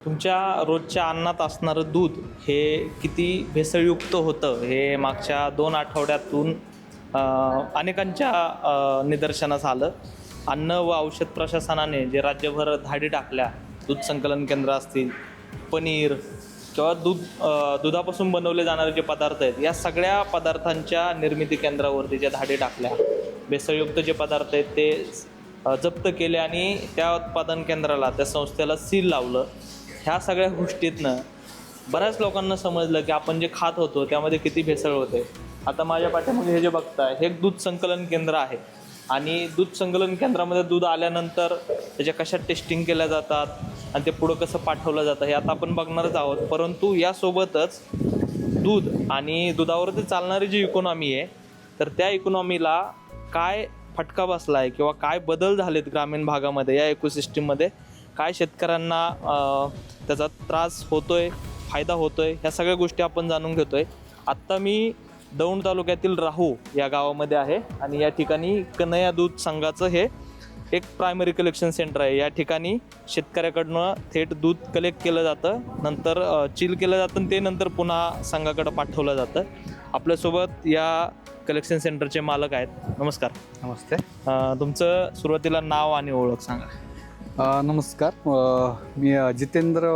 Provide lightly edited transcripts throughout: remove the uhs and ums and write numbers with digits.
तुमच्या रोजच्या अन्नात असणारं दूध हे किती भेसळयुक्त होतं हे मागच्या 2 आठवड्यातून अनेकांच्या निदर्शनास आलं. अन्न व औषध प्रशासनाने जे राज्यभर धाडी टाकल्या, दूध संकलन केंद्र असतील, पनीर किंवा दुधापासून बनवले जाणारे जे पदार्थ आहेत, या सगळ्या पदार्थांच्या निर्मिती केंद्रावरती ज्या धाडी टाकल्या, भेसळयुक्त जे पदार्थ आहेत ते जप्त केले आणि त्या उत्पादन केंद्राला, त्या संस्थेला सील लावलं. ह्या सगळ्या गोष्टीतनं बऱ्याच लोकांना समजलं की आपण जे खात होतो त्यामध्ये किती भेसळ होते. आता माझ्या पाठीमागे हे जे बघताय हे एक दूध संकलन केंद्र आहे आणि दूध संकलन केंद्रामध्ये दूध आल्यानंतर त्याच्या कशा टेस्टिंग केल्या जातात आणि ते पुढं कसं पाठवलं जातं हे आता आपण बघणारच आहोत. परंतु यासोबतच दूध आणि दुधावरती चालणारी जी इकॉनॉमी आहे, तर त्या इकॉनॉमीला काय फटका बसला आहे किंवा काय बदल झालेत ग्रामीण भागामध्ये, या इकोसिस्टीममध्ये काय शेतकऱ्यांना त्याचा त्रास होतोय, फायदा होतोय, ह्या सगळ्या गोष्टी आपण जाणून घेतोय. आत्ता मी दौंड तालुक्यातील राहू या गावामध्ये आहे आणि या ठिकाणी कन्हैया दूध संघाचं हे एक प्रायमरी कलेक्शन सेंटर आहे. या ठिकाणी शेतकऱ्याकडनं थेट दूध कलेक्ट केलं जातं, नंतर चिल केलं जातं आणि ते नंतर पुन्हा संघाकडं पाठवलं जातं. आपल्यासोबत या कलेक्शन सेंटरचे मालक आहेत. नमस्कार. नमस्ते. तुमचं सुरुवातीला नाव आणि ओळख सांगा. नमस्कार, मी जितेंद्र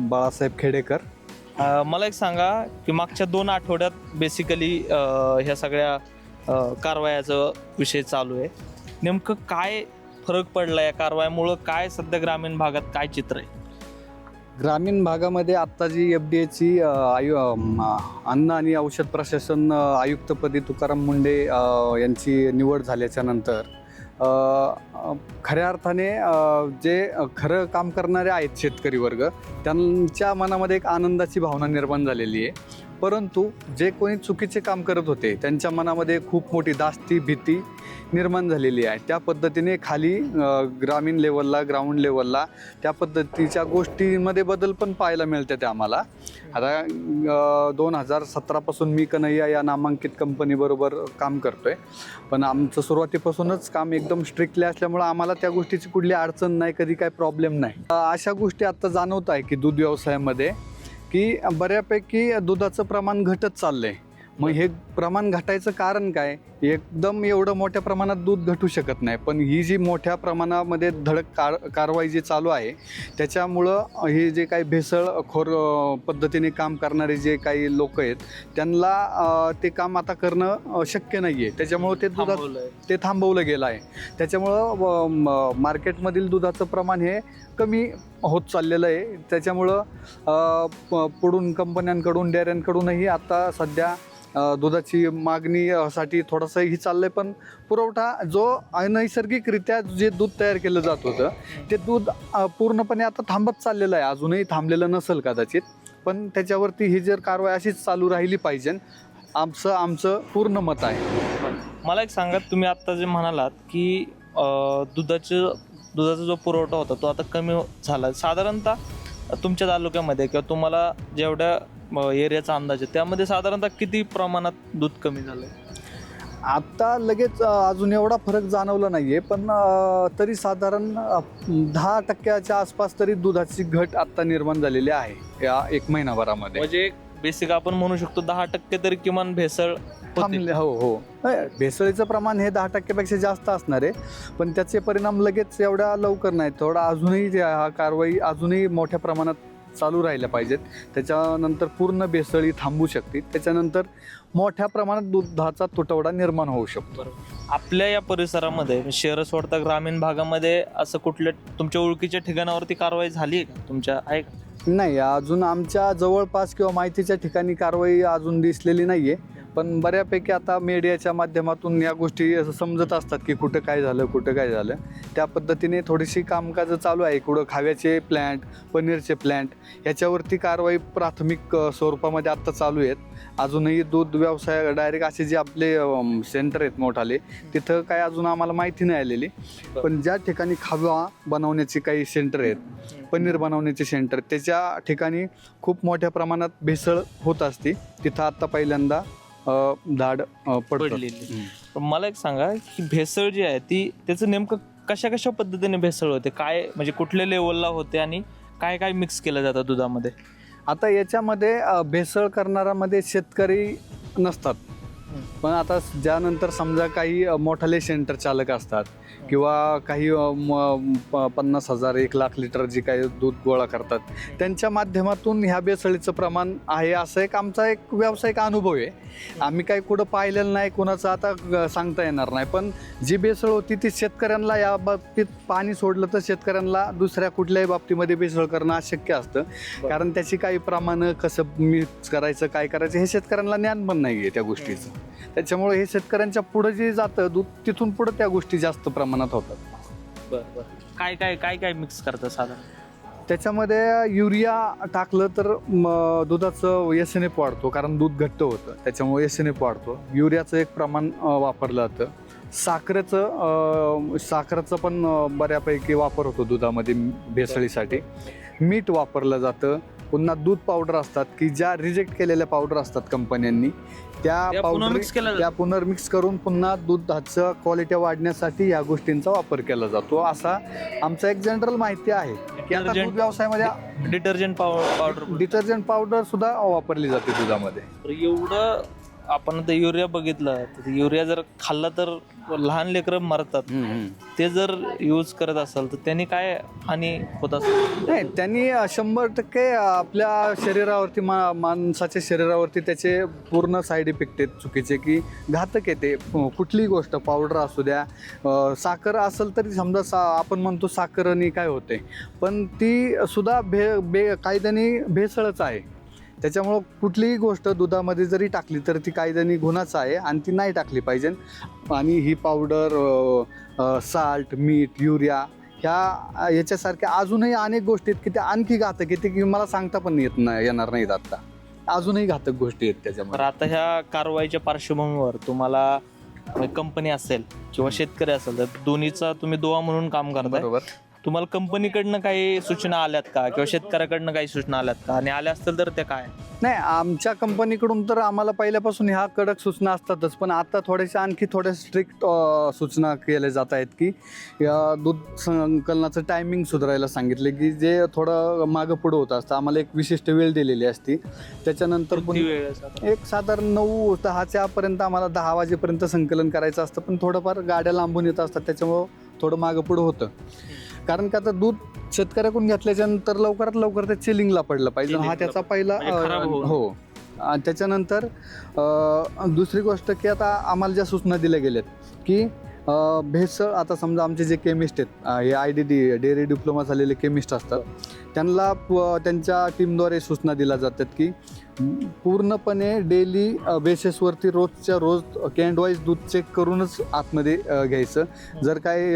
बाळासाहेब खेडेकर. मला एक सांगा की मागच्या 2 आठवड्यात बेसिकली ह्या सगळ्या कारवायाचं विषय चालू आहे. नेमकं काय फरक पडला या कारवायामुळं? काय सध्या ग्रामीण भागात काय चित्र आहे? ग्रामीण भागामध्ये आत्ता जी FDAची अन्न आणि औषध प्रशासन आयुक्तपदी तुकाराम मुंडे यांची निवड झाल्याच्या नंतर खऱ्या अर्थाने जे खरं काम करणारे आहेत शेतकरी वर्ग, त्यांच्या मनामध्ये एक आनंदाची भावना निर्माण झालेली आहे. परंतु जे कोणी चुकीचे काम करत होते त्यांच्या मनामध्ये खूप मोठी धास्ती, भीती निर्माण झालेली आहे. त्या पद्धतीने खाली ग्रामीण लेवलला, ग्राउंड लेवलला त्या पद्धतीच्या गोष्टींमध्ये बदल पण पाहायला मिळतात आम्हाला. आता 2017पासून मी कन्हैया या नामांकित कंपनीबरोबर काम करतो आहे, पण आमचं सुरुवातीपासूनच काम एकदम स्ट्रिक्टली असल्यामुळं आम्हाला त्या गोष्टीची कुठली अडचण नाही, कधी काय प्रॉब्लेम नाही. अशा गोष्टी आत्ता जाणवत आहे की दूध व्यवसायामध्ये की बऱ्यापैकी दुधाचं प्रमाण घटत चाललं आहे. मग हे प्रमाण घटायचं कारण काय? एकदम एवढं मोठ्या प्रमाणात दूध घटू शकत नाही, पण ही जी मोठ्या प्रमाणामध्ये धडक कारवाई जी चालू आहे त्याच्यामुळं हे जे काही भेसळखोर पद्धतीने काम करणारे जे काही लोक आहेत त्यांना ते काम आता करणं शक्य नाही आहे. त्याच्यामुळं ते थांबवलं गेलं आहे. त्याच्यामुळं मार्केटमधील दुधाचं प्रमाण हे कमी होत चाललेलं आहे. त्याच्यामुळं पुढून कंपन्यांकडून, डेअऱ्यांकडूनही आता सध्या दुधाची मागणीसाठी थोडंसं ही चाललं आहे, पण पुरवठा जो अनैसर्गिकरित्या जे दूध तयार केलं जात होतं ते दूध पूर्णपणे आता थांबत चाललेलं आहे. अजूनही थांबलेलं नसेल कदाचित, पण त्याच्यावरती ही जर कारवाई अशीच चालू राहिली पाहिजे आमचं पूर्ण मत आहे. मला एक सांगा, तुम्ही आत्ता जे म्हणालात की दुधाचा जो पुरवठा होता तो आता कमी झाला, साधारणतः तुमच्या तालुक्यामध्ये किंवा तुम्हाला जेवढ्या एरियाचा अंदाज आहे त्यामध्ये साधारणतः किती प्रमाणात दूध कमी झालं आहे? आत्ता लगेच अजून एवढा फरक जाणवला नाही आहे, पण तरी साधारण 10% आसपास तरी दुधाची घट आत्ता निर्माण झालेली आहे या 1 महिनाभरामध्ये. म्हणजे बेसिक आपण म्हणू शकतो 10% तरी किमान भेसळ थांबले. हो, भेसळीचं प्रमाण हे 10%पेक्षा जास्त असणार आहे, पण त्याचे परिणाम लगेच एवढ्या लवकर नाही. थोडा अजूनही हा कारवाई अजूनही मोठ्या प्रमाणात चालू राहिल्या पाहिजेत. त्याच्यानंतर पूर्ण भेसळी थांबू शकते. त्याच्यानंतर मोठ्या प्रमाणात दुधाचा तुटवडा निर्माण होऊ शकतो. आपल्या या परिसरामध्ये, शहर सोडता ग्रामीण भागामध्ये असं कुठल्या तुमच्या ओळखीच्या ठिकाणावरती कारवाई झाली आहे का? तुमच्या आहे का? नाही, अजून आमच्या जवळपास किंवा माहितीच्या ठिकाणी कारवाई अजून दिसलेली नाही आहे, पण बऱ्यापैकी आता मीडियाच्या माध्यमातून या गोष्टी असं समजत असतात की कुठं काय झालं. त्या पद्धतीने थोडीशी कामकाजं चालू आहे. कुठं खाव्याचे प्लॅन्ट, पनीरचे प्लॅन्ट याच्यावरती कारवाई प्राथमिक स्वरूपामध्ये आत्ता चालू आहेत. अजूनही दूध व्यवसाय डायरेक्ट असे जे आपले सेंटर आहेत मोठाले, तिथं काय अजून आम्हाला माहिती नाही आलेली, पण ज्या ठिकाणी खावा बनवण्याची काही सेंटर आहेत, पनीर बनवण्याचे सेंटर, त्याच्या ठिकाणी खूप मोठ्या प्रमाणात भेसळ होत असते. तिथं आत्ता पहिल्यांदा धाड पडलेली. मला एक सांगा की भेसळ जी आहे ती त्याचं नेमकं कशा पद्धतीने भेसळ होते, काय म्हणजे कुठल्या लेवलला होते आणि काय काय मिक्स केलं जातं दुधामध्ये? आता याच्यामध्ये भेसळ करणाऱ्यामध्ये शेतकरी नसतात, पण आता ज्यानंतर समजा काही मोठाले सेंटर चालक असतात किंवा काही 50,000 1,00,000 लिटर जे काही दूध गोळा करतात, त्यांच्या माध्यमातून ह्या भेसळीचं प्रमाण आहे असं एक आमचा एक व्यावसायिक अनुभव आहे. आम्ही काही कुठं पाहिलेलं नाही, कोणाचं आता सांगता येणार नाही, पण जी भेसळ होती ती शेतकऱ्यांना या बाबतीत पाणी सोडलं तर शेतकऱ्यांना दुसऱ्या कुठल्याही बाबतीमध्ये भेसळ करणं अशक्य असतं, कारण त्याची काही प्रमाणं कसं मिक्स करायचं काय करायचं हे शेतकऱ्यांना ज्ञान पण नाही आहे त्या गोष्टीचं. त्याच्यामुळे हे शेतकऱ्यांच्या पुढं जे जातं दूध तिथून पुढं त्या गोष्टी जास्त प्रमाणात होतात. बरं. काय काय काय काय मिक्स करतं साधारण? त्याच्यामध्ये युरिया टाकलं तर दुधाचं एसएनएफ वाढतो, कारण दूध घट्ट होतं त्याच्यामुळे एसएनएफ वाढतो. युरियाचं एक प्रमाण वापरलं जातं. साखरेचं पण बऱ्यापैकी वापर होतो दुधामध्ये भेसळीसाठी. मीठ वापरलं जातं. पुन्हा दूध पावडर असतात की ज्या रिजेक्ट केलेल्या पावडर असतात कंपन्यांनी, त्या पुनर्मिक्स करून पुन्हा दुधाचं क्वालिटी वाढण्यासाठी या गोष्टींचा वापर केला जातो, असा आमचा एक जनरल माहिती आहे की आता दूध व्यवसायामध्ये डिटर्जंट पावडर सुद्धा वापरली जाते दुधामध्ये. एवढं आपण आता युरिया बघितलं तर युरिया जर खाल्ला तर लहान लेकरं मरतात. ते जर यूज करत असाल तर त्यांनी काय हानी होत असेल? नाही, त्यांनी 100% आपल्या शरीरावरती माणसाच्या शरीरावरती त्याचे पूर्ण साईड इफेक्ट आहेत चुकीचे, की घातक येते. कुठलीही गोष्ट पावडर असू द्या, साखर असेल तरी समजा आपण म्हणतो साखरेने काय होते, पण ती सुद्धा कायद्याने भेसळच आहे. त्याच्यामुळं कुठलीही गोष्ट दुधामध्ये जरी टाकली तर ती कायद्याने गुन्हाच आहे आणि ती नाही टाकली पाहिजे. आणि ही पावडर, साल्ट, मीठ, युरिया याच्यासारख्या अजूनही अनेक गोष्टी आहेत की त्या आणखी घातक आहेत की मला सांगता पण येणार नाहीत. आता अजूनही घातक गोष्टी आहेत त्याच्यामध्ये. तर आता ह्या कारवाईच्या पार्श्वभूमीवर तुम्हाला कंपनी असेल किंवा शेतकरी असेल तर दोन्हीचा तुम्ही दुवा म्हणून काम करताय. बरोबर. तुम्हाला कंपनीकडनं काही सूचना आल्यात का किंवा शेतकऱ्याकडनं काही सूचना आल्यात का, आणि आल्या असतील तर त्या काय? नाही, आमच्या कंपनीकडून तर आम्हाला पहिल्यापासून ह्या कडक सूचना असतातच, पण आता आणखी थोड्या स्ट्रिक्ट सूचना केल्या जात आहेत की दूध संकलनाचं टायमिंग सुधारायला सांगितले, की जे थोडं मागं पुढं होत असतं. आम्हाला एक विशिष्ट वेळ दिलेली असती. त्याच्यानंतर पण एक साधारण 9-10 पर्यंत आम्हाला 10 वाजेपर्यंत संकलन करायचं असतं, पण थोडंफार गाड्या लांबून येत असतात त्याच्यामुळं थोडं मागं पुढं होतं. कारण का आता दूध शेतकऱ्याकडून घेतल्याच्या नंतर लवकरात लवकर ते चिलिंगला पडलं पाहिजे, हा त्याचा पहिला हो. त्याच्यानंतर दुसरी गोष्ट की आता आम्हाला ज्या सूचना दिल्या गेल्यात की भेसळ, आता समजा आमचे जे केमिस्ट आहेत, हे IDD डेअरी डिप्लोमा झालेले केमिस्ट असतात, त्यांना त्यांच्या टीमद्वारे सूचना दिल्या जातात की पूर्णपणे डेली बेसिसवरती रोजच्या रोज कॅन्ड वाईज दूध चेक करूनच आतमध्ये घ्यायचं. जर काही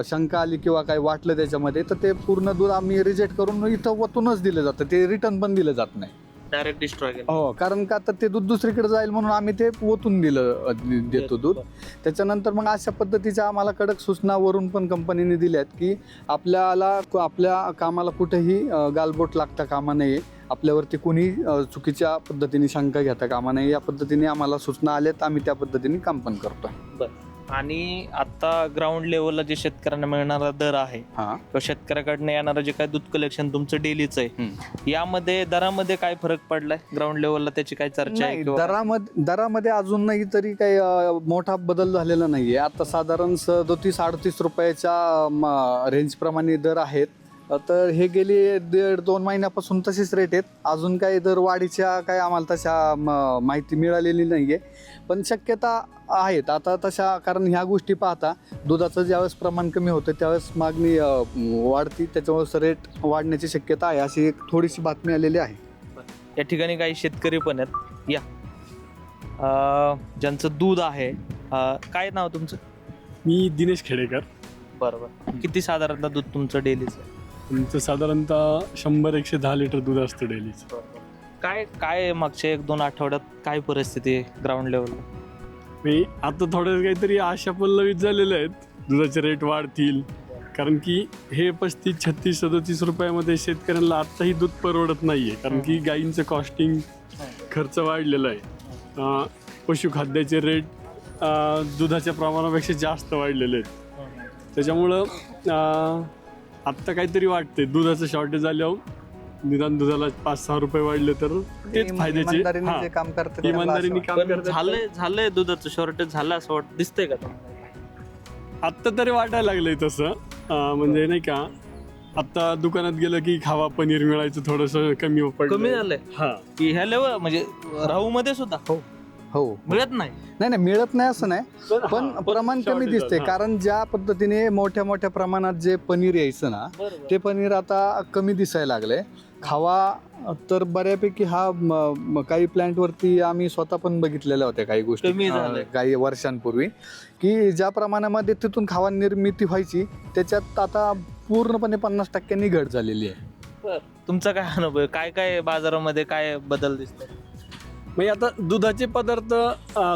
शंका आली किंवा काही वाटलं त्याच्यामध्ये तर ते पूर्ण दूध आम्ही रिजेक्ट करून इथं वतूनच दिलं जातं, ते रिटर्न पण दिलं जात नाही, डायरेक्ट डिस्ट्रॉय केलं. हो, कारण का आता ते दूध दुसरीकडे जाईल म्हणून आम्ही ते ओतून देतो दूध. त्याच्यानंतर मग अशा पद्धतीच्या आम्हाला कडक सूचना वरून पण कंपनीने दिल्यात की आपल्या कामाला कुठेही गालबोट लागता कामा नये, आपल्यावरती कोणी चुकीच्या पद्धतीने शंका घेता कामा नये, या पद्धतीने आम्हाला सूचना आल्यात. आम्ही त्या पद्धतीने काम पण करतो. आणि आता ग्राउंड लेवलला जे शेतकऱ्यांना मिळणारा दर आहे किंवा शेतकऱ्याकडनं येणारं जे काय दूध कलेक्शन तुमचं डेलीचं आहे, यामध्ये दरामध्ये काय फरक पडलाय ग्राउंड लेवलला, त्याची काय चर्चा आहे? दरामध्ये अजून नाही तरी काही मोठा बदल झालेला नाहीये. आता साधारण 37-38 रुपयाच्या रेंज प्रमाणे दर आहेत. तर हे गेली 1.5-2 महिन्यापासून तसेच रेट आहेत. अजून काही दर वाढीच्या काही आम्हाला तशा माहिती मिळालेली नाहीये, पण शक्यता आहेत आता तशा. कारण ह्या गोष्टी पाहता दुधाचं ज्यावेळेस प्रमाण कमी होतं त्यावेळेस मागणी वाढती, त्याच्यामुळे रेट वाढण्याची शक्यता आहे, अशी एक थोडीशी बातमी आलेली आहे. या ठिकाणी काही शेतकरी पण आहेत, या ज्यांचं दूध आहे. काय नाव तुमचं? मी दिनेश खेडेकर. बरोबर. किती साधारणतः दूध तुमचं डेलीचं? तुमचं साधारणतः 100-110 लिटर दूध असतं डेलीचं. काय मागच्या 1-2 आठवड्यात काय परिस्थिती आहे ग्राउंड लेवलला? मी आता थोडं काहीतरी आशा पल्लवित झालेल्या आहेत, दुधाचे रेट वाढतील, कारण की हे 35-36-37 रुपयामध्ये शेतकऱ्यांना आत्ताही दूध परवडत नाही आहे, कारण की गाईंचं कॉस्टिंग खर्च वाढलेला आहे. पशुखाद्याचे रेट दुधाच्या प्रमाणापेक्षा जास्त वाढलेले आहेत. त्याच्यामुळं आत्ता काहीतरी वाटते दुधाचं शॉर्टेज आल्यावर निदान दुधाला 5-6 रुपये वाढले तर तेच फायद्याचे. इमानदारीने हा. जे काम करतात त्यांना इमानदारीने असं काम पण करतात. झालंय दुधाचं शॉर्टेज झालं असं वाटतं, दिसतंय का तुम्हाला? आत्ता तरी वाटायला लागलंय तसं. म्हणजे नाही का आत्ता दुकानात गेलं की खावा पनीर मिळायचं थोडंसं कमी पडलं. कमी झालंय हा. की ह्या लेवल म्हणजे राहू मध्ये सुद्धा हो मिळत नाही. नाही मिळत नाही असं नाही, पण हा, प्रमाण कमी shortage दिसते. हा. कारण ज्या पद्धतीने मोठ्या मोठ्या प्रमाणात जे पनीर यायचं ना ते पनीर आता कमी दिसायला लागलंय. खावा तर बऱ्यापैकी हा काही प्लांट वरती आम्ही स्वतः पण बघितलेल्या होत्या काही गोष्टी कमी झालंय. काही वर्षांपूर्वी, की ज्या प्रमाणामध्ये तिथून खावा निर्मिती व्हायची त्याच्यात आता पूर्णपणे 50% घट झालेली आहे. तुमचा काय अनुभव आहे? काय काय बाजारामध्ये काय बदल दिसतो? म्हणजे आता दुधाचे पदार्थ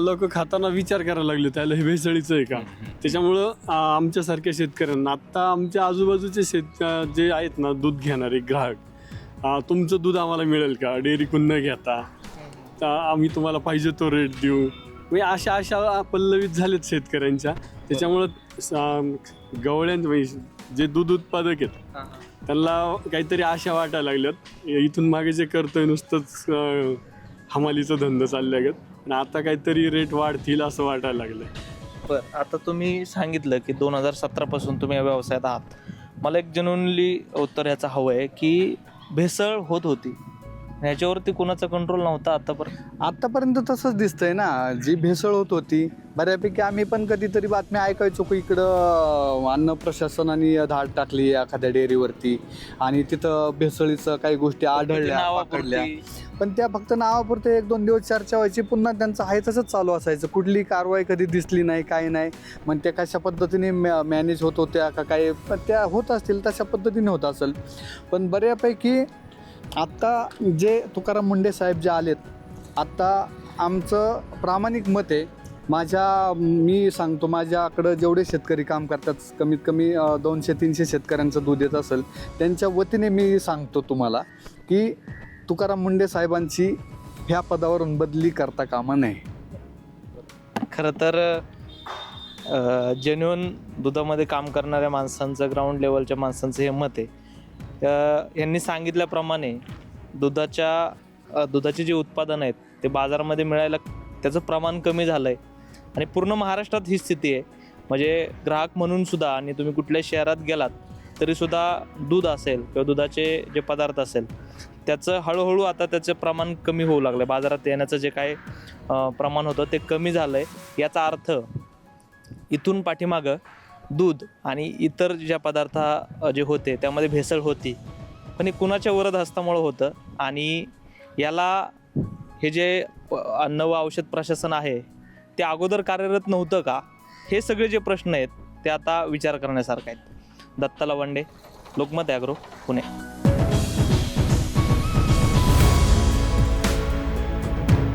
लोक खाताना विचार करायला लागले त्याला हे भेसळीचं आहे का. त्याच्यामुळं आमच्यासारख्या शेतकऱ्यांना आत्ता आमच्या आजूबाजूचे जे आहेत ना दूध घेणारे ग्राहक, तुमचं दूध आम्हाला मिळेल का डेअरीकडून न घेता, आम्ही तुम्हाला पाहिजे तो रेट देऊ. म्हणजे अशा पल्लवित झालेत शेतकऱ्यांच्या. त्याच्यामुळं गवळ्यां म्हणजे जे दूध उत्पादक आहेत त्यांना काहीतरी आशा वाटायला लागल्यात. इथून मागे जे करतोय नुसतंच हमालीचा धंदा चालल्या गेत आणि आता काहीतरी रेट वाढतील असं वाटायला लागलंय. बरं, आता तुम्ही सांगितलं की 2017 पासून तुम्ही या व्यवसायात आहात. मला एक जेन्युइनली उत्तर ह्याचं हवं आहे की भेसळ होत होती, ह्याच्यावरती कोणाचा कंट्रोल नव्हता आतापर्यंत तसंच दिसतंय ना. जी भेसळ होत होती बऱ्यापैकी आम्ही पण कधीतरी बातम्या ऐकायचो की इकडं अन्न प्रशासनाने धाड टाकली एखाद्या डेअरीवरती आणि तिथं भेसळीचं काही गोष्टी आढळल्या पकडल्या, पण त्या फक्त नावापुरते 1-2 दिवस चर्चा व्हायची, पुन्हा त्यांचं आहे तसंच चालू असायचं. कुठली कारवाई कधी दिसली नाही, काही नाही. मग त्या कशा पद्धतीने मॅनेज होत होत्या का काय त्या होत असतील तशा पद्धतीने होत असेल. पण बऱ्यापैकी आत्ता जे तुकाराम मुंडे साहेब जे आलेत, आत्ता आमचं प्रामाणिक मत आहे, मी सांगतो माझ्याकडं जेवढे शेतकरी काम करतात कमीत कमी 200-300 शेतकऱ्यांचं दूध येत असेल, त्यांच्या वतीने मी सांगतो तुम्हाला की तुकाराम मुंडे साहेबांची ह्या पदावरून बदली करता कामा नये. खरं तर जेन्युइन दुधामध्ये काम करणाऱ्या माणसांचं, ग्राउंड लेवलच्या माणसांचं हे मत आहे. यांनी सांगितल्याप्रमाणे दुधाचे जे उत्पादन आहेत ते बाजारामध्ये मिळायला त्याचं प्रमाण कमी झालं आहे आणि पूर्ण महाराष्ट्रात ही स्थिती आहे. म्हणजे ग्राहक म्हणून सुद्धा, आणि तुम्ही कुठल्या शहरात गेलात तरीसुद्धा दूध असेल किंवा दुधाचे जे पदार्थ असेल त्याचं हळूहळू आता त्याचं प्रमाण कमी होऊ लागलं आहे. बाजारात येण्याचं जे काय प्रमाण होतं ते कमी झालं आहे. याचा अर्थ इथून पाठीमागं दूध आणि इतर ज्या पदार्थ जे होते त्यामध्ये भेसळ होती, पण हे कुणाच्या वरद हस्तामुळं होतं. आणि याला हे जे अन्न व औषध प्रशासन आहे ते अगोदर कार्यरत नव्हतं का, हे सगळे जे प्रश्न आहेत ते आता विचार करण्यासारखे आहेत. दत्ता लवंडे, लोकमत ॲग्रो, पुणे.